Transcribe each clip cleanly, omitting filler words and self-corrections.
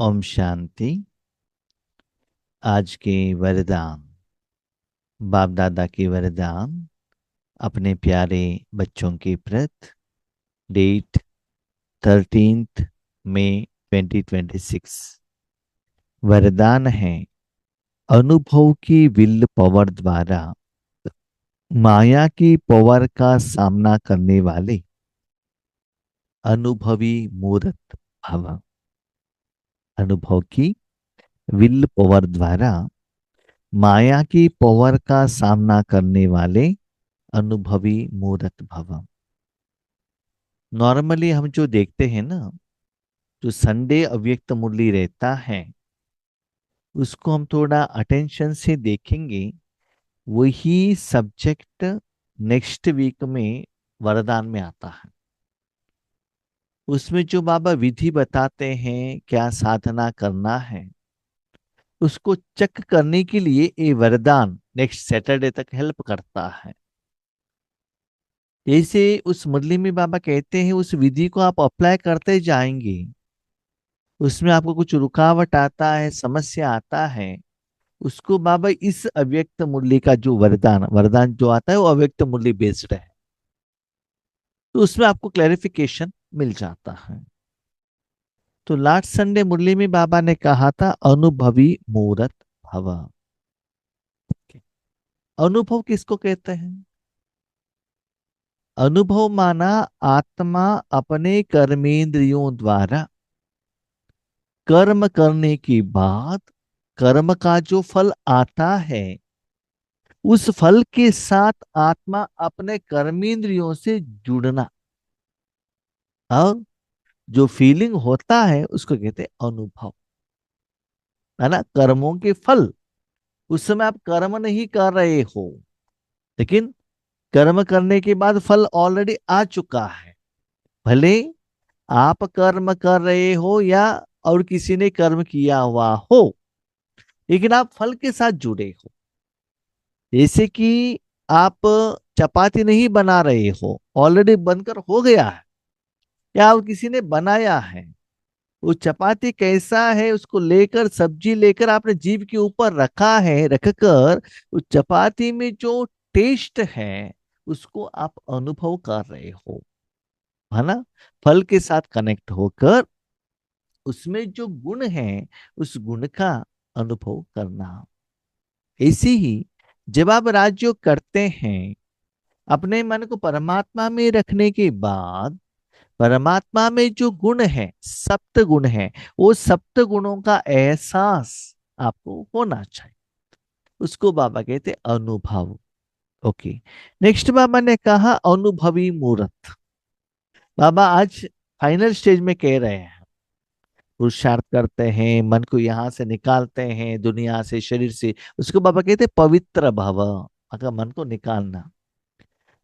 ओम शांति। आज के वरदान, बाप दादा के वरदान अपने प्यारे बच्चों के प्रति। डेट 13 मई 2026। वरदान है, अनुभव की विल पावर द्वारा माया की पावर का सामना करने वाले अनुभवी मूर्त भव। अनुभव की विल पावर द्वारा माया की पावर का सामना करने वाले अनुभवी मूर्त भव। नॉर्मली हम जो देखते हैं ना, जो संडे अव्यक्त मुरली रहता है, उसको हम थोड़ा अटेंशन से देखेंगे। वही सब्जेक्ट नेक्स्ट वीक में वरदान में आता है। उसमें जो बाबा विधि बताते हैं क्या साधना करना है, उसको चेक करने के लिए ये वरदान नेक्स्ट सैटरडे तक हेल्प करता है। जैसे उस मुरली में बाबा कहते हैं, उस विधि को आप अप्लाई करते जाएंगे, उसमें आपको कुछ रुकावट आता है, समस्या आता है, उसको बाबा इस अव्यक्त मूल्य का जो वरदान वरदान जो आता है वो अव्यक्त मूल्य बेस्ड है, तो उसमें आपको क्लैरिफिकेशन मिल जाता है। तो लास्ट संडे मुरली में बाबा ने कहा था अनुभवी मूर्त भव। अनुभव किसको कहते हैं? अनुभव माना आत्मा अपने कर्मेंद्रियों द्वारा कर्म करने के बाद कर्म का जो फल आता है, उस फल के साथ आत्मा अपने कर्मेंद्रियों से जुड़ना, और जो फीलिंग होता है उसको कहते हैं अनुभव। है ना, कर्मों के फल। उस समय आप कर्म नहीं कर रहे हो, लेकिन कर्म करने के बाद फल ऑलरेडी आ चुका है। भले आप कर्म कर रहे हो या और किसी ने कर्म किया हुआ हो, लेकिन आप फल के साथ जुड़े हो। जैसे कि आप चपाती नहीं बना रहे हो, ऑलरेडी बनकर हो गया है, या और किसी ने बनाया है। वो चपाती कैसा है उसको लेकर, सब्जी लेकर आपने जीभ के ऊपर रखा है, रखकर उस चपाती में जो टेस्ट है उसको आप अनुभव कर रहे हो। है ना, फल के साथ कनेक्ट होकर उसमें जो गुण है उस गुण का अनुभव करना। ऐसे ही जब आप राजयोग करते हैं, अपने मन को परमात्मा में रखने के बाद परमात्मा में जो गुण है, सप्त गुण है, वो सप्त गुणों का एहसास आपको होना चाहिए। उसको बाबा कहते अनुभव। ओके। नेक्स्ट बाबा ने कहा अनुभवी मूर्त। बाबा आज फाइनल स्टेज में कह रहे हैं, पुरुषार्थ करते हैं, मन को यहाँ से निकालते हैं, दुनिया से, शरीर से, उसको बाबा कहते पवित्र भव। अगर मन को निकालना,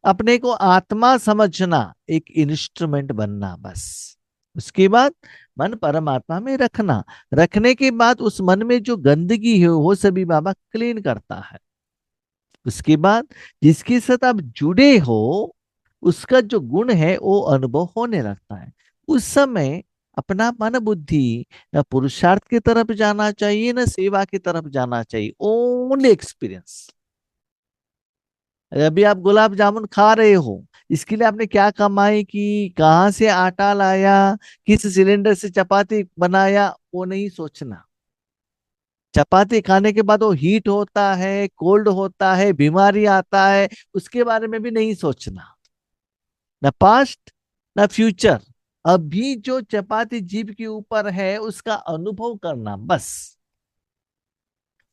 अपने को आत्मा समझना, एक इंस्ट्रूमेंट बनना, बस। उसके बाद मन परमात्मा में रखना, रखने के बाद उस मन में जो गंदगी है वो सभी बाबा क्लीन करता है। उसके बाद जिसके साथ आप जुड़े हो, उसका जो गुण है वो अनुभव होने लगता है। उस समय अपना मन बुद्धि न पुरुषार्थ की तरफ जाना चाहिए, न सेवा की तरफ जाना चाहिए, ओनली एक्सपीरियंस। अभी आप गुलाब जामुन खा रहे हो, इसके लिए आपने क्या कमाई की, कहाँ से आटा लाया, किस सिलेंडर से चपाती बनाया, वो नहीं सोचना। चपाती खाने के बाद वो हीट होता है, कोल्ड होता है, बीमारी आता है, उसके बारे में भी नहीं सोचना। न पास्ट न फ्यूचर। अभी जो चपाती जीभ के ऊपर है उसका अनुभव करना, बस।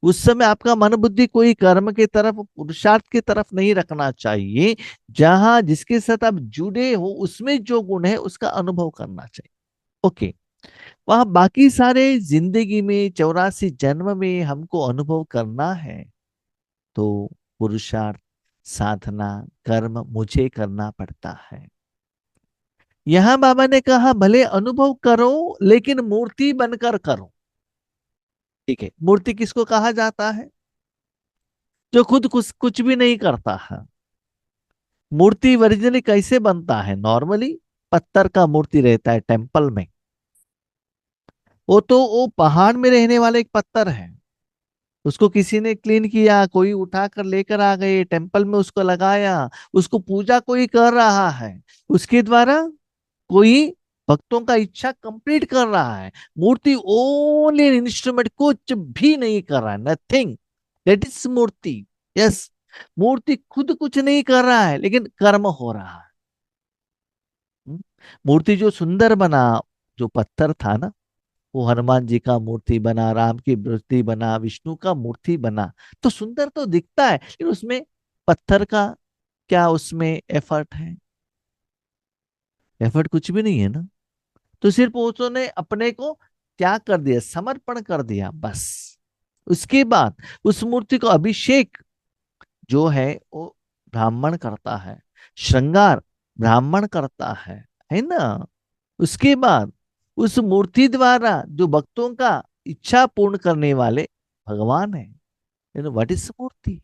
उस समय आपका मन बुद्धि कोई कर्म की तरफ, पुरुषार्थ की तरफ नहीं रखना चाहिए। जहां जिसके साथ आप जुड़े हो उसमें जो गुण है उसका अनुभव करना चाहिए। ओके। वहां बाकी सारे जिंदगी में 84 जन्म में हमको अनुभव करना है, तो पुरुषार्थ, साधना, कर्म मुझे करना पड़ता है। यहां बाबा ने कहा भले अनुभव करो, लेकिन मूर्ति बनकर करो। ठीक है, मूर्ति किसको कहा जाता है? जो खुद कुछ कुछ भी नहीं करता है। मूर्ति ओरिजिनली कैसे बनता है? नॉर्मली पत्थर का मूर्ति रहता है टेम्पल में, वो पहाड़ में रहने वाला एक पत्थर है। उसको किसी ने क्लीन किया, कोई उठा कर लेकर आ गए, टेम्पल में उसको लगाया, उसको पूजा कोई कर रहा है, उसके द्वारा कोई भक्तों का इच्छा कंप्लीट कर रहा है। मूर्ति ओनली इंस्ट्रूमेंट, कुछ भी नहीं कर रहा है, nothing. That is murti. Yes, मूर्ति खुद कुछ नहीं कर रहा है, लेकिन कर्म हो रहा है। हम्म? मूर्ति जो सुंदर बना, जो पत्थर था ना, वो हनुमान जी का मूर्ति बना, राम की मूर्ति बना, विष्णु का मूर्ति बना, तो सुंदर तो दिखता है, लेकिन उसमें पत्थर का क्या उसमें एफर्ट है? एफर्ट कुछ भी नहीं है ना। तो सिर्फ उसने अपने को त्याग कर दिया, समर्पण कर दिया, बस। उसके बाद उस मूर्ति को अभिषेक जो है वो ब्राह्मण करता है, श्रृंगार ब्राह्मण करता है ना। उसके बाद उस मूर्ति द्वारा जो भक्तों का इच्छा पूर्ण करने वाले भगवान है। व्हाट इज मूर्ति?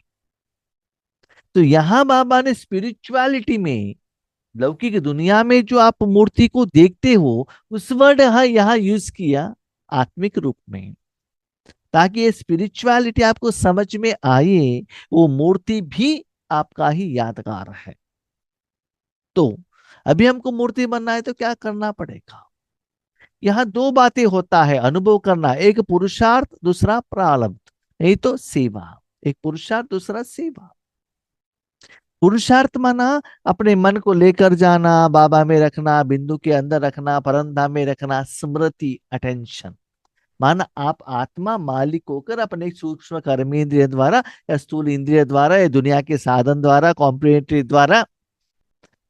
तो यहां बाबा ने स्पिरिचुअलिटी में, लौकिक दुनिया में जो आप मूर्ति को देखते हो, उस वर्ड यहाँ यूज किया आत्मिक रूप में, ताकि ये स्पिरिचुअलिटी आपको समझ में आए। वो मूर्ति भी आपका ही यादगार है। तो अभी हमको मूर्ति बनना है तो क्या करना पड़ेगा? यहाँ दो बातें होता है अनुभव करना, एक पुरुषार्थ, दूसरा प्रारब्ध, नहीं तो सेवा। एक पुरुषार्थ, दूसरा सेवा। पुरुषार्थ माना अपने मन को लेकर जाना, बाबा में रखना, बिंदु के अंदर रखना, परमधाम में रखना, स्मृति, अटेंशन। माना आप आत्मा मालिक होकर अपने सूक्ष्म कर्मेंद्रिय द्वारा या स्थूल इंद्रिय द्वारा या दुनिया के साधन द्वारा, कॉम्प्रिहेंसिव द्वारा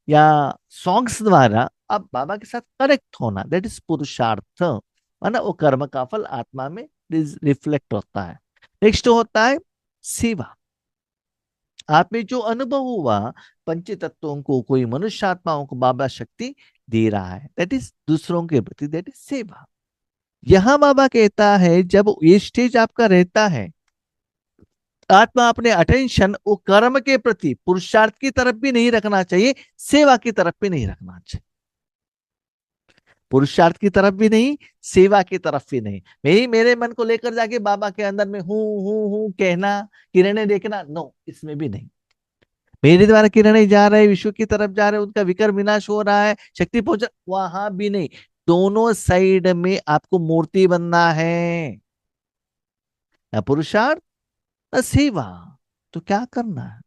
या सॉन्ग्स द्वारा आप बाबा के साथ कनेक्ट होना, दैट इज पुरुषार्थ। माना वो कर्म का फल आत्मा में रिफ्लेक्ट होता है। नेक्स्ट होता है सेवा। आप में जो अनुभव हुआ पंच तत्वों को, कोई मनुष्य आत्माओं को बाबा शक्ति दे रहा है, दैट इज दूसरों के प्रति, दैट इज सेवा। यहां बाबा कहता है जब ये स्टेज आपका रहता है, आत्मा अपने अटेंशन वो कर्म के प्रति, पुरुषार्थ की तरफ भी नहीं रखना चाहिए, सेवा की तरफ भी नहीं रखना चाहिए। पुरुषार्थ की तरफ भी नहीं, सेवा की तरफ भी नहीं। मैं ही मेरे मन को लेकर जाके बाबा के अंदर में हूं कहना, किरणें देखना, नो, इसमें भी नहीं। मेरे द्वारा किरणें जा रहे, विश्व की तरफ जा रहे, उनका विकर विनाश हो रहा है, शक्ति पहुंच, वहां भी नहीं। दोनों साइड में आपको मूर्ति बनना है, न पुरुषार्थ न सेवा। तो क्या करना है?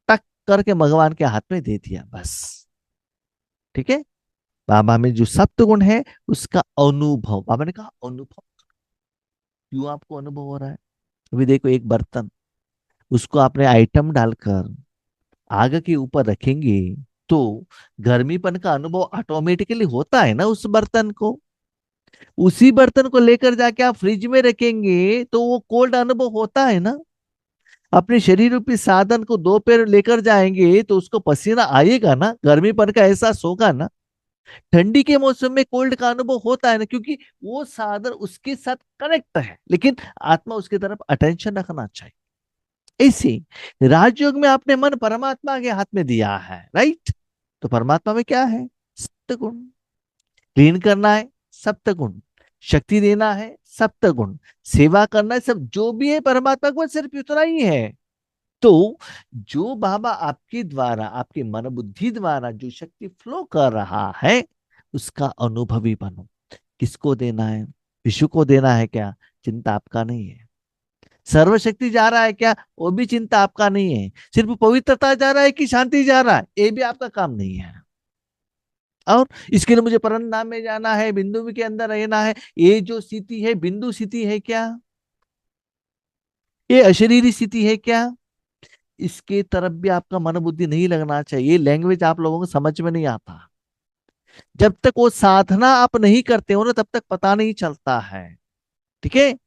टक करके भगवान के हाथ में दे दिया, बस। ठीक है। बाबा में जो सप्त गुण है उसका अनुभव, बाबा ने कहा अनुभव। क्यों आपको अनुभव हो रहा है? अभी देखो, एक बर्तन, उसको आपने आइटम डालकर आग के ऊपर रखेंगे तो गर्मीपन का अनुभव ऑटोमेटिकली होता है ना उस बर्तन को। उसी बर्तन को लेकर जाके आप फ्रिज में रखेंगे तो वो कोल्ड अनुभव होता है ना। अपने शरीर रूपी साधन को दो पैर लेकर जाएंगे तो उसको पसीना आएगा ना, गर्मीपन का एहसास होगा ना। ठंडी के मौसम में कोल्ड का अनुभव होता है ना, क्योंकि वो साधन उसके साथ कनेक्ट है, लेकिन आत्मा उसकी तरफ अटेंशन रखना चाहिए। ऐसे राजयोग में आपने मन परमात्मा के हाथ में दिया है, राइट? तो परमात्मा में क्या है? सप्तगुण। क्लीन करना है, सप्तगुण। शक्ति देना है, सप्तगुण। सेवा करना है, सब जो भी है परमात्मा को सिर्फ उतना ही है। तो जो बाबा आपके द्वारा, आपके मन बुद्धि द्वारा जो शक्ति फ्लो कर रहा है, उसका अनुभवी बनो। किसको देना है? विश्व को देना है क्या? चिंता आपका नहीं है। सर्वशक्ति जा रहा है क्या? वो भी चिंता आपका नहीं है। सिर्फ पवित्रता जा रहा है कि शांति जा रहा है, ये भी आपका काम नहीं है। और इसके लिए मुझे परम में जाना है, बिंदु के अंदर रहना है, ये जो स्थिति है बिंदु स्थिति है क्या? ये अशरीरी स्थिति है क्या? इसके तरफ भी आपका मन बुद्धि नहीं लगना चाहिए। लैंग्वेज आप लोगों को समझ में नहीं आता। जब तक वो साधना आप नहीं करते हो ना, तब तक पता नहीं चलता है। ठीक है।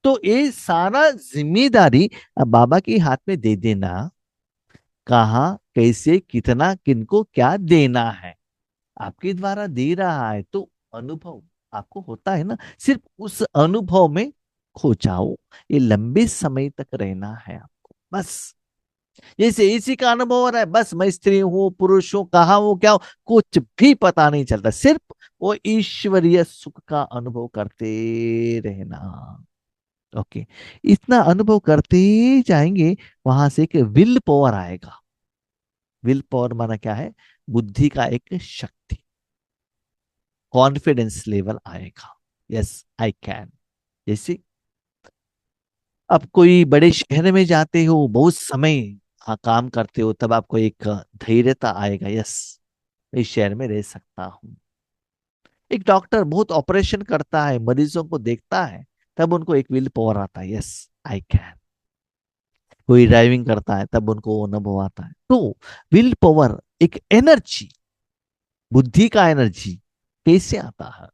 तो ये सारा जिम्मेदारी अब बाबा के हाथ में दे देना, कहाँ, कैसे, कितना, किनको क्या देना है, आपके द्वारा दे रहा है, तो अनुभव आपको होता है ना। सिर्फ उस अनुभव में खो जाओ, ये लंबे समय तक रहना है आपको, बस। जैसे इसी का अनुभव हो रहा है, बस मैं स्त्री हूं पुरुष हूं कहाँ हूं क्या हूं कुछ भी पता नहीं चलता, सिर्फ वो ईश्वरीय सुख का अनुभव करते रहना। ओके, इतना अनुभव करते जाएंगे, वहां से एक विल पावर आएगा। विल पावर माना क्या है? बुद्धि का एक शक्ति, कॉन्फिडेंस लेवल आएगा। Yes, I can. जैसे अब कोई बड़े शहर में जाते हो, बहुत समय हाँ काम करते हो, तब आपको एक धैर्यता आएगा, यस इस शहर में रह सकता हूँ। एक डॉक्टर बहुत ऑपरेशन करता है, मरीजों को देखता है, तब उनको एक विल पावर आता है, यस आई कैन। कोई ड्राइविंग करता है, तब उनको वो अनुभव आता है। तो विल पावर एक एनर्जी, बुद्धि का एनर्जी कैसे आता है?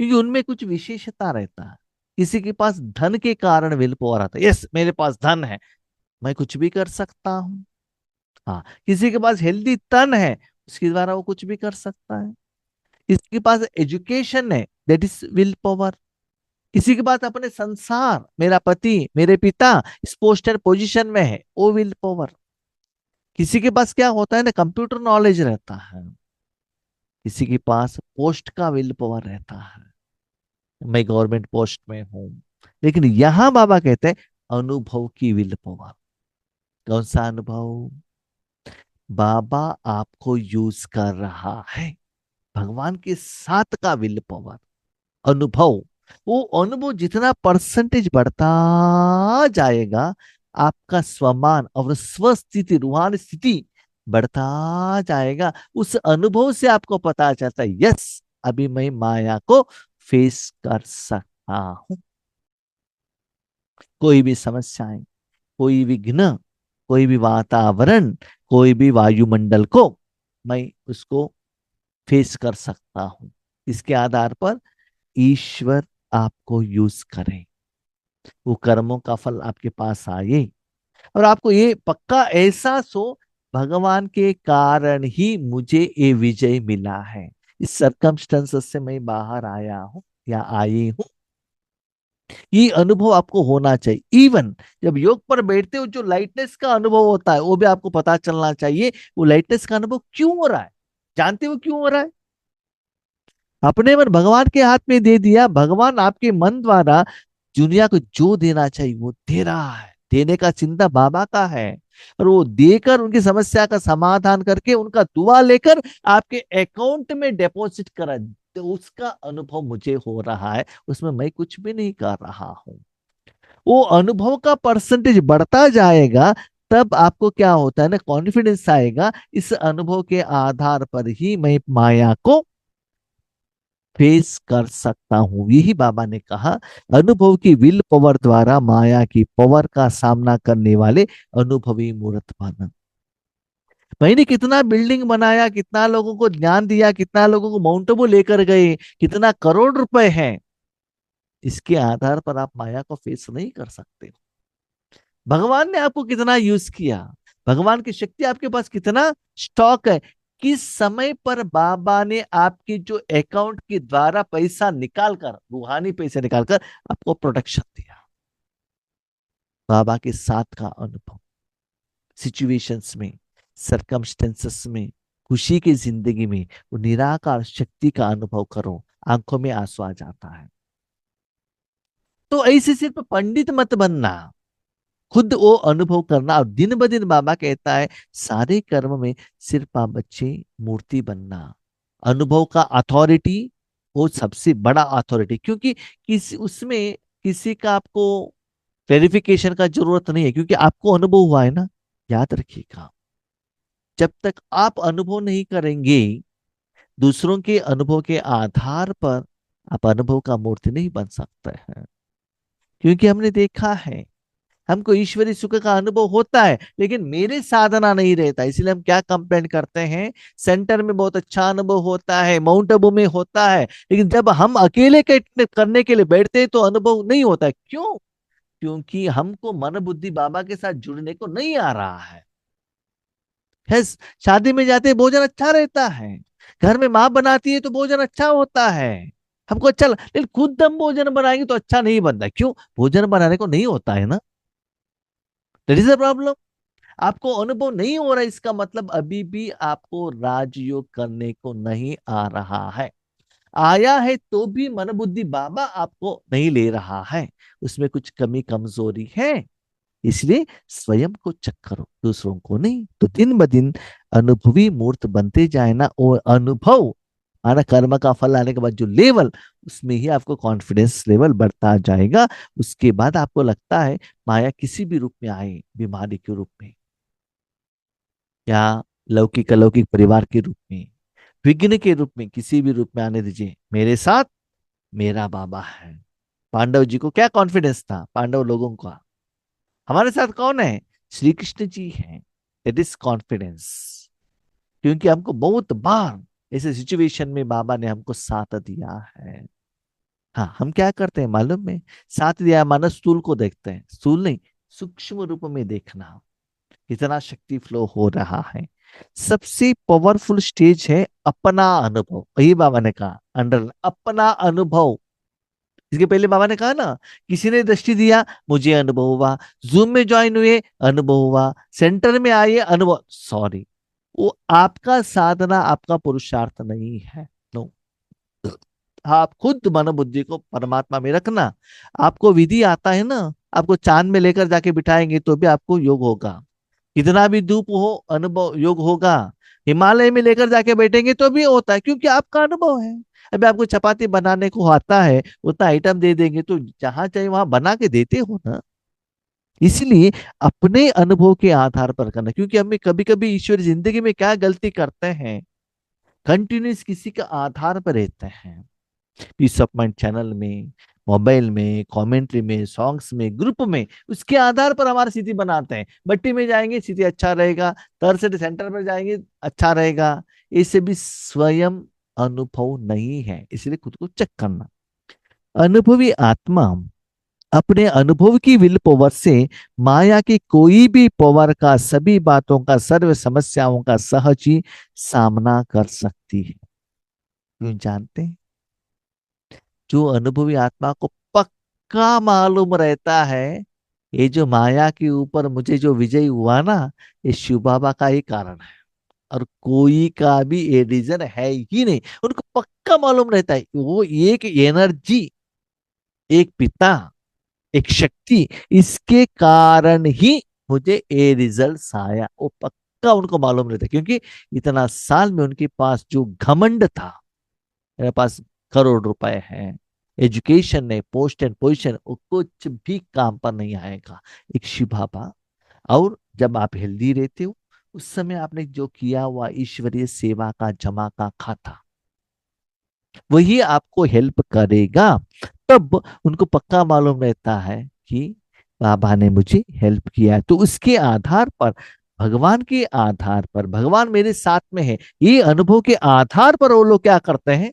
क्योंकि उनमें कुछ विशेषता रहता है। किसी के पास धन के कारण विल पावर आता है, यस मेरे पास धन है, मैं कुछ भी कर सकता हूँ। हाँ, किसी के पास हेल्दी तन है, उसके द्वारा वो कुछ भी कर सकता है। किसी के पास एजुकेशन है, दैट इज विल पावर। किसी के पास अपने संसार, मेरा पति मेरे पिता इस पोस्ट एंड पोजीशन में है, वो विल पावर। किसी के पास क्या होता है ना, कंप्यूटर नॉलेज रहता है, किसी के पास पोस्ट का विल पावर रहता है, मैं गवर्नमेंट पोस्ट में हूं। लेकिन यहां बाबा कहते हैं अनुभव की विल पावर। कौन सा अनुभव? बाबा आपको यूज कर रहा है, भगवान के साथ का विल पावर, अनुभव। वो अनुभव जितना परसेंटेज बढ़ता जाएगा, आपका स्वमान और स्वस्थिति रूहानी स्थिति बढ़ता जाएगा। उस अनुभव से आपको पता चलता है, यस अभी मैं माया को फेस कर सकता हूं। कोई भी समस्याएं, कोई विघ्न, कोई भी वातावरण, कोई भी वायुमंडल को मैं उसको फेस कर सकता हूं। इसके आधार पर ईश्वर आपको यूज करें, वो कर्मों का फल आपके पास आए, और आपको ये पक्का एहसास हो, भगवान के कारण ही मुझे ये विजय मिला है, इस सरकमस्टेंसेस से मैं बाहर आया हूं या आई हूं। ये अनुभव आपको होना चाहिए। इवन जब योग पर बैठते हो, जो लाइटनेस का अनुभव होता है, वो भी आपको पता चलना चाहिए, वो लाइटनेस का अनुभव क्यों हो रहा है। जानते हो क्यों हो रहा है? अपने मन भगवान के हाथ में दे दिया, भगवान आपके मन द्वारा दुनिया को जो देना चाहिए वो दे रहा है। देने का चिंता बाबा का है, और वो देकर उनकी समस्या का समाधान करके उनका दुआ लेकर आपके अकाउंट में डिपॉजिट करा, तो उसका अनुभव मुझे हो रहा है, उसमें मैं कुछ भी नहीं कर रहा हूं। वो अनुभव का परसेंटेज बढ़ता जाएगा, तब आपको क्या होता है ना, कॉन्फिडेंस आएगा, इस अनुभव के आधार पर ही मैं माया को फेस कर सकता हूं। यही बाबा ने कहा, अनुभव की विल पावर द्वारा माया की पावर का सामना करने वाले अनुभवी मूर्त बना। मैंने कितना बिल्डिंग बनाया, कितना लोगों को ज्ञान दिया, कितना लोगों को माउंट आबू लेकर गए, कितना करोड़ रुपए हैं, इसके आधार पर आप माया को फेस नहीं कर सकते। भगवान ने आपको कितना यूज किया, भगवान की शक्ति आपके पास कितना स्टॉक है, किस समय पर बाबा ने आपके जो अकाउंट के द्वारा पैसा निकालकर, रूहानी पैसे निकालकर आपको प्रोटेक्शन दिया। बाबा के साथ का अनुभव, सिचुएशंस में, सरकमस्टेंसेस में, खुशी की जिंदगी में वो निराकार शक्ति का अनुभव करो, आंखों में आंसू आ जाता है। तो ऐसे सिर्फ पंडित मत बनना, खुद वो अनुभव करना। और दिन ब दिन बाबा कहता है, सारे कर्म में सिर्फ आप बच्चे मूर्ति बनना। अनुभव का अथॉरिटी, वो सबसे बड़ा अथॉरिटी, क्योंकि किसी उसमें किसी का आपको क्लेरिफिकेशन का जरूरत नहीं है, क्योंकि आपको अनुभव हुआ है ना। याद रखिएगा, जब तक आप अनुभव नहीं करेंगे, दूसरों के अनुभव के आधार पर आप अनुभव का मूर्ति नहीं बन सकते हैं। क्योंकि हमने देखा है, हमको ईश्वरीय सुख का अनुभव होता है, लेकिन मेरे साधना नहीं रहता, इसलिए हम क्या कंप्लेंट करते हैं, सेंटर में बहुत अच्छा अनुभव होता है, माउंट आबू में होता है, लेकिन जब हम अकेले करने के लिए बैठते हैं तो अनुभव नहीं होता है। क्यों? क्योंकि हमको मन बुद्धि बाबा के साथ जुड़ने को नहीं आ रहा है। शादी में जाते हैं, भोजन अच्छा रहता है, घर में माँ बनाती है तो भोजन अच्छा होता है, हमको अच्छा लेकिन खुद हम भोजन बनाएंगे तो अच्छा नहीं बनता। क्यों? भोजन बनाने को नहीं होता है ना, दैट इज द प्रॉब्लम। आपको अनुभव नहीं हो रहा है, इसका मतलब अभी भी आपको राजयोग करने को नहीं आ रहा है। आया है तो भी मन बुद्धि बाबा आपको नहीं ले रहा है, उसमें कुछ कमी कमजोरी है। इसलिए स्वयं को चेक करो, दूसरों को नहीं। तो दिन ब दिन अनुभवी मूर्त बनते जाए ना, और अनुभव माना कर्म का फल आने के बाद जो लेवल, उसमें ही आपको कॉन्फिडेंस लेवल बढ़ता जाएगा। उसके बाद आपको लगता है माया किसी भी रूप में आए, बीमारी के रूप में या लौकिक अलौकिक परिवार के रूप में, विघ्न के रूप में, किसी भी रूप में आने दीजिए, मेरे साथ मेरा बाबा है। पांडव जी को क्या कॉन्फिडेंस था, पांडव लोगों का, हमारे साथ कौन है, श्री कृष्ण जी हैं। इट इज कॉन्फिडेंस, क्योंकि हमको बहुत बार ऐसे सिचुएशन में बाबा ने हमको साथ दिया है। हाँ, हम क्या करते हैं मालूम है, साथ दिया माना स्थूल को देखते हैं, स्थूल नहीं, सूक्ष्म रूप में देखना कितना शक्ति फ्लो हो रहा है। सबसे पावरफुल स्टेज है अपना अनुभव, यही बाबा ने कहा अंडर अपना अनुभव। इसके पहले बाबा ने कहा ना, किसी ने दृष्टि दिया मुझे अनुभव हुआ, जूम में ज्वाइन हुए अनुभव हुआ, सेंटर में आए अनुभव, सॉरी, वो आपका साधना आपका पुरुषार्थ नहीं है। नो, आप खुद मन बुद्धि को परमात्मा में रखना। आपको विधि आता है ना, आपको चांद में लेकर जाके बिठाएंगे तो भी आपको योग होगा, कितना भी धूप हो अनुभव योग होगा। हिमालय में लेकर जाके बैठेंगे तो भी होता है, क्योंकि आपका अनुभव है। अभी आपको चपाती बनाने को आता है, उतना आइटम दे देंगे तो जहां चाहिए वहां बना के देते हो ना। इसलिए अपने अनुभव के आधार पर करना, क्योंकि हमें कभी कभी ईश्वर जिंदगी में क्या गलती करते हैं, कंटिन्यूस किसी का आधार पर रहते हैं, पीस ऑफ माइंड चैनल में, मोबाइल में, कमेंट्री में, सॉन्ग्स में, ग्रुप में, उसके आधार पर हमारी स्थिति बनाते हैं। बट्टी में जाएंगे स्थिति अच्छा रहेगा, थर्ड सेंटर पर जाएंगे अच्छा रहेगा। इससे भी स्वयं अनुभव नहीं है, इसलिए खुद को चेक करना। अनुभवी आत्मा अपने अनुभव की विल पावर से माया की कोई भी पावर का, सभी बातों का, सर्व समस्याओं का सहज ही सामना कर सकती है। क्यों जानते हैं, जो अनुभवी आत्मा को पक्का मालूम रहता है, ये जो माया के ऊपर मुझे जो विजय हुआ ना, ये शिव बाबा का ही कारण है, और कोई का भी ये रीजन है ही नहीं। उनको पक्का मालूम रहता है वो एक एनर्जी, एक पिता, एक शक्ति, इसके कारण ही मुझे ये रिजल्ट आया, वो पक्का उनको मालूम रहता है। क्योंकि इतना साल में उनके पास जो घमंड था, मेरे पास करोड़ रुपए हैं, एजुकेशन है, पोस्ट एंड पोजीशन, वो कुछ भी काम पर नहीं आएगा, एक शिव बाबा। और जब आप हेल्दी रहते हो, उस समय आपने जो किया हुआ ईश्वरीय सेवा का जमा का खाता, वही आपको हेल्प करेगा। तब उनको पक्का मालूम रहता है कि बाबा ने मुझे हेल्प किया है, तो उसके आधार पर, भगवान के आधार पर, भगवान मेरे साथ में है, ये अनुभव के आधार पर वो लोग क्या करते हैं,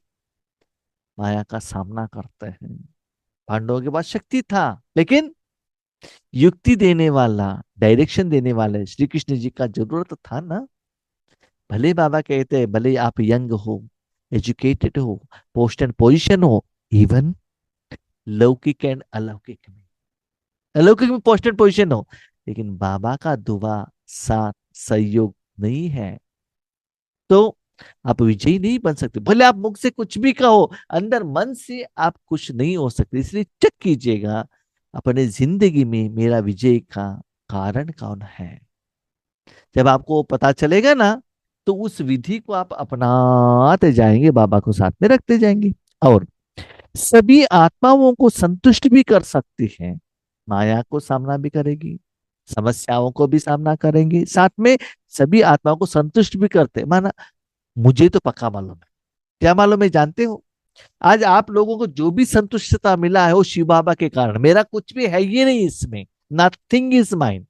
माया का सामना करते हैं। पांडवों के पास शक्ति था, लेकिन युक्ति देने वाला, डायरेक्शन देने वाले श्री कृष्ण जी का जरूरत था ना। भले बाबा कहते हैं, भले आप यंग हो, एजुकेटेड हो, पोस्ट एंड पोजीशन हो, इवन लौकिक एंड अलौकिक में, अलौकिक में पोस्ट एंड पोजीशन हो, लेकिन बाबा का दुआ, साथ, सहयोग नहीं है, तो आप विजयी नहीं बन सकते। भले आप मुख से कुछ भी कहो, अंदर मन से आप खुश नहीं हो सकते। इसलिए चेक कीजिएगा अपने जिंदगी में मेरा विजय का कारण कौन है। जब आपको पता चलेगा ना, तो उस विधि को आप अपनाते जाएंगे, बाबा को साथ में रखते जाएंगे, और सभी आत्माओं को संतुष्ट भी कर सकती है। माया को सामना भी करेगी, समस्याओं को भी सामना करेंगे, साथ में सभी आत्माओं को संतुष्ट भी करते। माना मुझे तो पक्का मालूम है, क्या मालूम है जानते हो, आज आप लोगों को जो भी संतुष्टता मिला है वो शिव बाबा के कारण, मेरा कुछ भी है ये नहीं इसमें, नथिंग इज माइंड।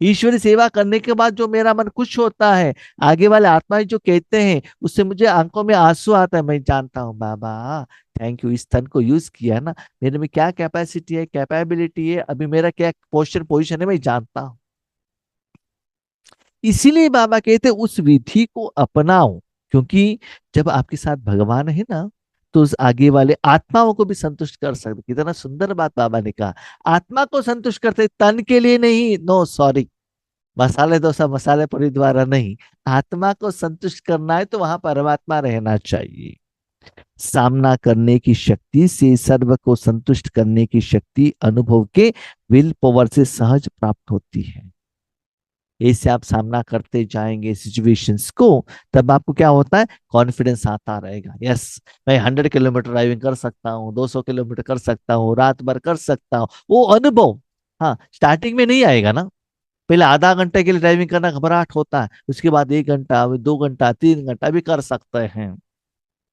ईश्वरी सेवा करने के बाद जो मेरा मन खुश होता है, आगे वाले आत्माएं जो कहते हैं, उससे मुझे आंखों में आंसू आता है, मैं जानता हूँ बाबा थैंक यू, इस तन को यूज किया ना, मेरे में क्या कैपेसिटी है, कैपेबिलिटी है, अभी मेरा क्या पोस्टर पोजिशन है, मैं जानता हूँ। इसीलिए बाबा कहते उस विधि को अपनाओ, क्योंकि जब आपके साथ भगवान है ना, तो उस आगे वाले आत्माओं को भी संतुष्ट कर सकते। कितना सुंदर बात बाबा ने कहा, आत्मा को संतुष्ट करते, तन के लिए नहीं, नो सॉरी, मसाले डोसा मसाले पूरी द्वारा नहीं, आत्मा को संतुष्ट करना है तो वहां परमात्मा रहना चाहिए। सामना करने की शक्ति से सर्व को संतुष्ट करने की शक्ति अनुभव के विल पावर से सहज प्राप्त होती है। ऐसे आप सामना करते जाएंगे सिचुएशंस को, तब आपको क्या होता है, कॉन्फिडेंस आता रहेगा। यस, मैं 100 किलोमीटर ड्राइविंग कर सकता हूँ, 200 किलोमीटर कर सकता हूँ, रात भर कर सकता हूँ, वो अनुभव। हाँ, स्टार्टिंग में नहीं आएगा ना, पहले आधा घंटे के लिए ड्राइविंग करना घबराहट होता है, उसके बाद 1 घंटा, 2 घंटा, 3 घंटा भी कर सकते हैं,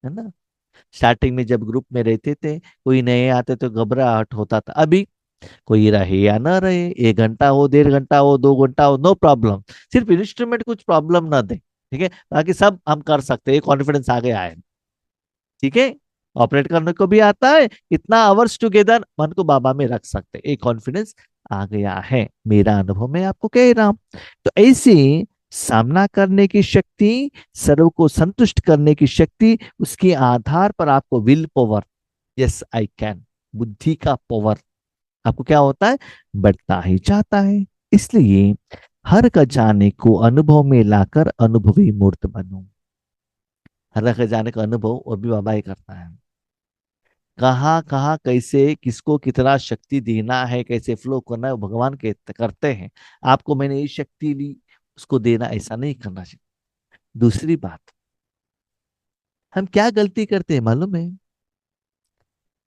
है ना। स्टार्टिंग में जब ग्रुप में रहते थे, कोई नए आते तो घबराहट होता था। अभी कोई रहे या ना रहे, 1 घंटा हो, 1.5 घंटा हो, 2 घंटा हो, नो प्रॉब्लम। सिर्फ इंस्ट्रूमेंट कुछ प्रॉब्लम ना दे, ठीक है, बाकी सब हम कर सकते हैं, कॉन्फिडेंस आ गया है। ठीक है, ऑपरेट करने को भी आता है, इतना आवर्स टुगेदर मन को बाबा में रख सकते हैं, एक कॉन्फिडेंस आ गया है, मेरा अनुभव मैं आपको कह रहा हूं। तो ऐसे सामना करने की शक्ति, सर्व को संतुष्ट करने की शक्ति, उसके आधार पर आपको will power, yes I can, बुद्धि का पावर आपको क्या होता है, बढ़ता ही जाता है। इसलिए हर का जाने को अनुभव में लाकर अनुभवी मूर्त बनो। हर का जाने का अनुभव वो भी बाबा ही करता है। कहाँ कहाँ कैसे किसको कितना शक्ति देना है, कैसे फ्लो करना है, वो भगवान करते हैं। आपको मैंने ये शक्ति ली, उसको देना, ऐसा नहीं करना चाहिए। दूसरी बात, हम क्या गलती करते हैं मालूम है,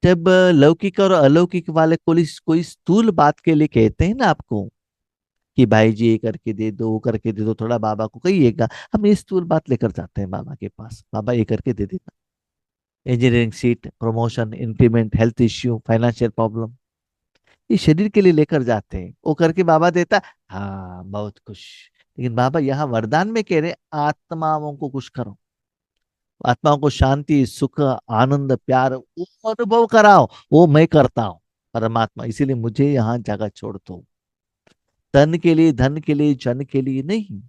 जब लौकिक और अलौकिक वाले कोई स्थूल बात के लिए कहते हैं ना आपको, कि भाई जी ये करके दे दो, वो करके दे दो, थोड़ा बाबा को कहिएगा, हम ये स्थूल बात लेकर जाते हैं बाबा के पास, बाबा ये करके दे देना, engineering seat, promotion, increment, health issue, financial problem, ये शरीर के लिए लेकर जाते हैं, वो करके बाबा देता, हाँ बहुत खुश। लेकिन बाबा यहाँ वरदान में कह रहे, आत्माओं को खुश करो, आत्माओं को शांति, सुख, आनंद, प्यार वो अनुभव कराओ, वो मैं करता हूँ परमात्मा, इसीलिए मुझे यहाँ जगह छोड़ दो। तन के लिए, धन के लिए, जन के लिए नहीं,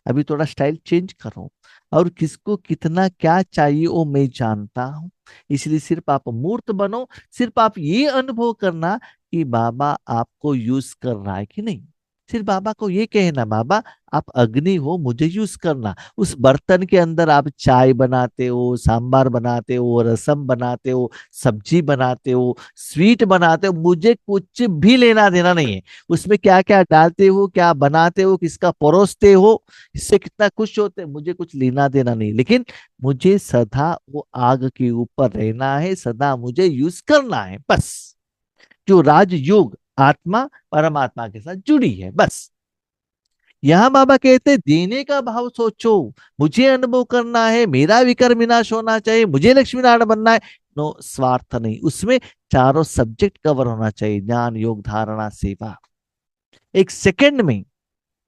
अभी थोड़ा स्टाइल चेंज करो, और किसको कितना क्या चाहिए वो मैं जानता हूँ। इसलिए सिर्फ आप मूर्त बनो, सिर्फ आप ये अनुभव करना कि बाबा आपको यूज कर रहा है कि नहीं। सिर्फ बाबा को ये कहना, बाबा आप अग्नि हो, मुझे यूज करना। उस बर्तन के अंदर आप चाय बनाते हो, सांबार बनाते हो, रसम बनाते हो, सब्जी बनाते हो, स्वीट बनाते हो, मुझे कुछ भी लेना देना नहीं है। उसमें क्या क्या डालते हो, क्या बनाते हो, किसका परोसते हो, इससे कितना खुश होते हैं, मुझे कुछ लेना देना नहीं। लेकिन मुझे सदा वो आग के ऊपर रहना है, सदा मुझे यूज करना है, बस। जो राजयोग आत्मा परमात्मा के साथ जुड़ी है, बस। यहाँ बाबा कहते हैं देने का भाव सोचो, मुझे अनुभव करना है, मेरा विकर विनाश होना चाहिए, मुझे लक्ष्मी नारायण बनना है। नो स्वार्थ नहीं, उसमें चारों सब्जेक्ट कवर होना चाहिए, ज्ञान, योग, धारणा, सेवा। एक सेकंड में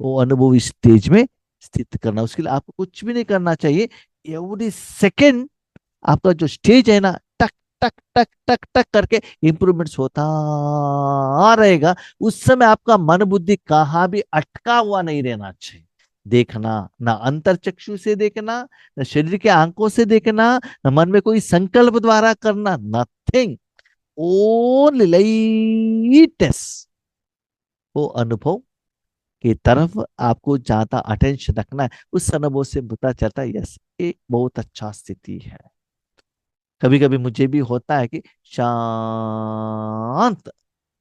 वो अनुभवी स्टेज में स्थित करना, उसके लिए आपको कुछ भी नहीं करना चाहिए। एवरी सेकंड आपका जो स्टेज है ना, टक टक टक टक टक करके इंप्रूवमेंट्स होता रहेगा। उस समय आपका मन बुद्धि कहाँ भी अटका हुआ नहीं रहना चाहिए। देखना, ना अंतर चक्षु से देखना, ना शरीर के आंखों से देखना, ना मन में कोई संकल्प द्वारा करना, नथिंग, ओनली लाइटनेस। वो अनुभव की तरफ आपको ज्यादा अटेंशन रखना है। उस अनुभव से पता चलता है, यस एक बहुत अच्छा स्थिति है। कभी कभी मुझे भी होता है कि शांत,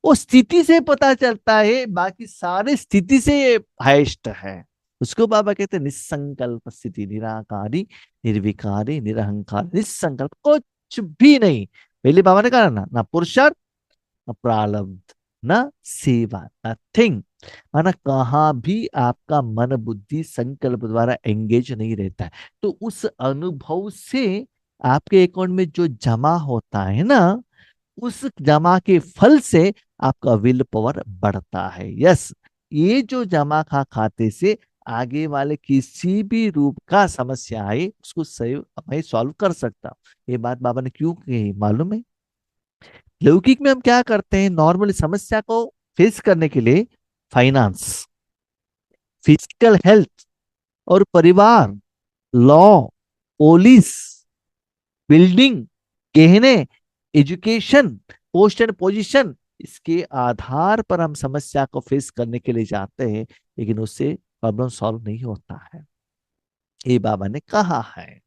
वो स्थिति से पता चलता है, बाकी सारे स्थिति से हाइस्ट है। उसको बाबा कहते हैं निसंकल्प स्थिति, निराकारी, निर्विकारी, निरहंकार, निसंकल्प, कुछ भी नहीं। पहले बाबा ने कहा ना, ना पुरुषार्थ, न प्रारब्ध, न सेवा, नथिंग। माना कहाँ भी आपका मन बुद्धि संकल्प द्वारा एंगेज नहीं रहता है। तो उस अनुभव से आपके अकाउंट में जो जमा होता है ना, उस जमा के फल से आपका विल पावर बढ़ता है। यस, ये जो जमा खाते से आगे वाले किसी भी रूप का समस्या आए, उसको सही मैं सॉल्व कर सकता हूँ। ये बात बाबा ने क्यों कही मालूम है। लौकिक में हम क्या करते हैं, नॉर्मली समस्या को फेस करने के लिए फाइनेंस, फिजिकल हेल्थ और परिवार, लॉ, पुलिस, बिल्डिंग, गहने, एजुकेशन, पोस्ट एंड पोजीशन, इसके आधार पर हम समस्या को फेस करने के लिए जाते हैं। लेकिन उससे प्रॉब्लम सॉल्व नहीं होता है। ये बाबा ने कहा है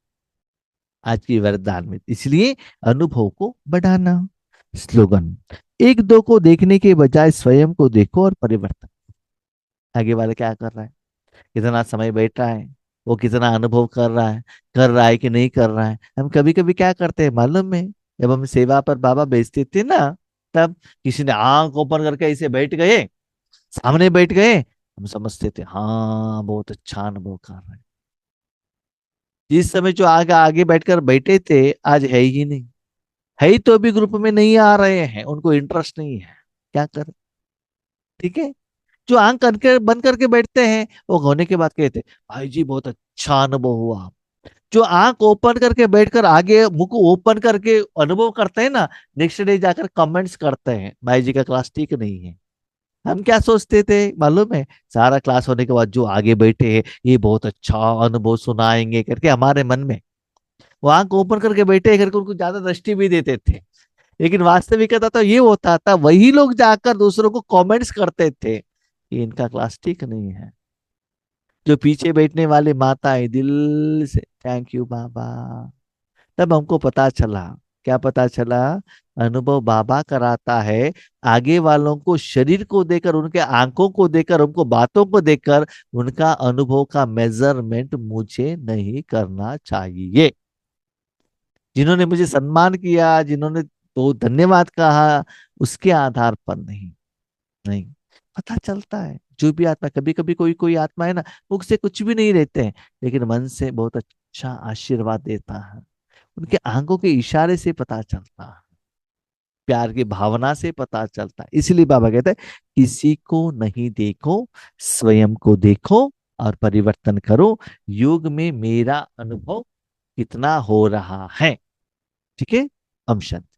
आज की वरदान में। इसलिए अनुभव को बढ़ाना। स्लोगन, एक दो को देखने के बजाय स्वयं को देखो और परिवर्तन। आगे वाला क्या कर रहा है, कितना समय बैठ रहा है, वो कितना अनुभव कर रहा है कि नहीं कर रहा है। हम कभी कभी क्या करते हैं मालूम है, जब हम सेवा पर बाबा बेचते थे ना, तब किसी ने आंख ओपन करके ऐसे बैठ गए, सामने बैठ गए, हम समझते थे हाँ बहुत अच्छा अनुभव कर रहे हैं। जिस समय जो आगे आगे बैठकर बैठे थे, आज है ही नहीं। है ही तो अभी ग्रुप में नहीं आ रहे हैं, उनको इंटरेस्ट नहीं है। क्या कर, ठीक है। जो आंख करके बंद करके बैठते हैं, वो होने के बाद कहते भाई जी बहुत अच्छा अनुभव हुआ। जो आंख ओपन करके बैठकर आगे मुंह को ओपन करके अनुभव करते हैं ना, नेक्स्ट डे जाकर कमेंट्स करते हैं भाई जी का क्लास ठीक नहीं है। हम क्या सोचते थे मालूम है, सारा क्लास होने के बाद जो आगे बैठे हैं ये बहुत अच्छा अनुभव सुनाएंगे करके हमारे मन में, वो आंख ओपन करके बैठे करके उनको ज्यादा दृष्टि भी देते थे। लेकिन वास्तविकता तो ये होता था, वही लोग जाकर दूसरों को कमेंट्स करते थे कि इनका क्लास ठीक नहीं है। जो पीछे बैठने वाले माता है दिल से थैंक यू बाबा। तब हमको पता चला, क्या पता चला, अनुभव बाबा कराता है। आगे वालों को शरीर को देकर, उनके आंखों को देकर, उनको बातों को देकर उनका अनुभव का मेजरमेंट मुझे नहीं करना चाहिए। जिन्होंने मुझे सम्मान किया, जिन्होंने तो धन्यवाद कहा, उसके आधार पर नहीं। नहीं, पता चलता है जो भी आत्मा, कभी कभी कोई कोई आत्मा है ना, मुख से कुछ भी नहीं रहते हैं, लेकिन मन से बहुत अच्छा आशीर्वाद देता है। उनके आंखों के इशारे से पता चलता है, प्यार की भावना से पता चलता है। इसलिए बाबा कहते हैं किसी को नहीं देखो, स्वयं को देखो और परिवर्तन करो। योग में मेरा अनुभव कितना हो रहा है। ठीक है। हम शांति।